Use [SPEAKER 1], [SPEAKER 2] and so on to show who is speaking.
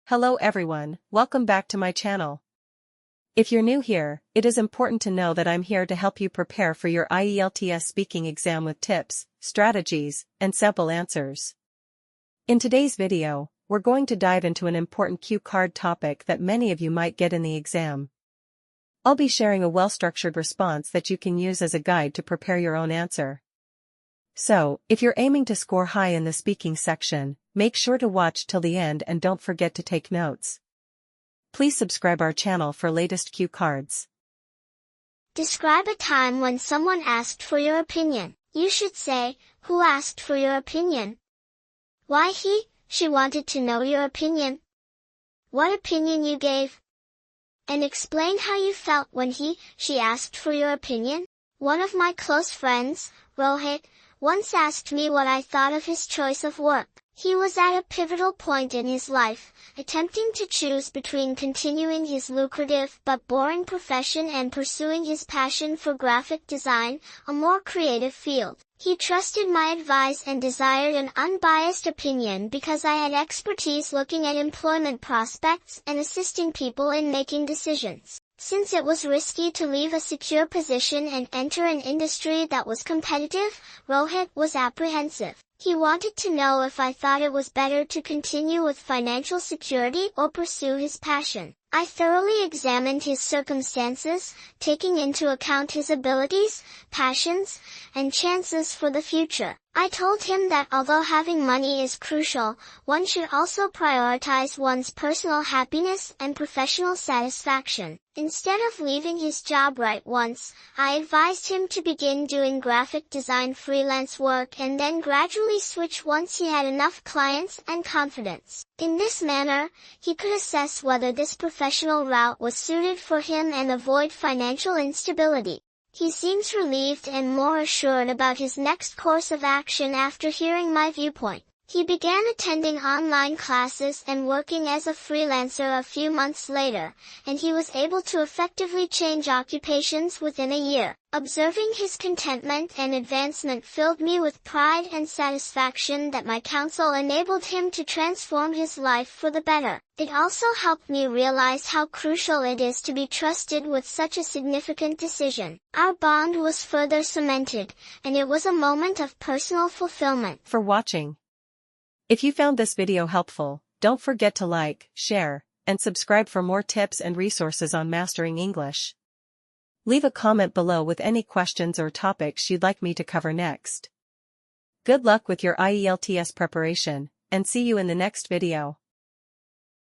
[SPEAKER 1] Hello everyone, welcome back to my channel. If you're new here, it is important to know that I'm here to help you prepare for your IELTS speaking exam with tips, strategies, and sample answers. In today's video, we're going to dive into an important cue card topic that many of you might get in the exam. I'll be sharing a well-structured response that you can use as a guide to prepare your own answer. So, if you're aiming to score high in the speaking section, make sure to watch till the end and don't forget to take notes. Please subscribe our channel for latest cue cards.
[SPEAKER 2] Describe a time when someone asked for your opinion. You should say, who asked for your opinion? Why she wanted to know your opinion? What opinion you gave? And explain how you felt when she asked for your opinion. One of my close friends, Rohit, once asked me what I thought of his choice of work. He was at a pivotal point in his life, attempting to choose between continuing his lucrative but boring profession and pursuing his passion for graphic design, a more creative field. He trusted my advice and desired an unbiased opinion because I had expertise looking at employment prospects and assisting people in making decisions. Since it was risky to leave a secure position and enter an industry that was competitive, Rohit was apprehensive. He wanted to know if I thought it was better to continue with financial security or pursue his passion. I thoroughly examined his circumstances, taking into account his abilities, passions, and chances for the future. I told him that although having money is crucial, one should also prioritize one's personal happiness and professional satisfaction. Instead of leaving his job right once, I advised him to begin doing graphic design freelance work and then gradually switch once he had enough clients and confidence. In this manner, he could assess whether this professional route was suited for him and avoid financial instability. He seems relieved and more assured about his next course of action after hearing my viewpoint. He began attending online classes and working as a freelancer a few months later, and he was able to effectively change occupations within a year. Observing his contentment and advancement filled me with pride and satisfaction that my counsel enabled him to transform his life for the better. It also helped me realize how crucial it is to be trusted with such a significant decision. Our bond was further cemented, and it was a moment of personal fulfillment.
[SPEAKER 1] For watching. If you found this video helpful, don't forget to like, share, and subscribe for more tips and resources on mastering English. Leave a comment below with any questions or topics you'd like me to cover next. Good luck with your IELTS preparation, and see you in the next video.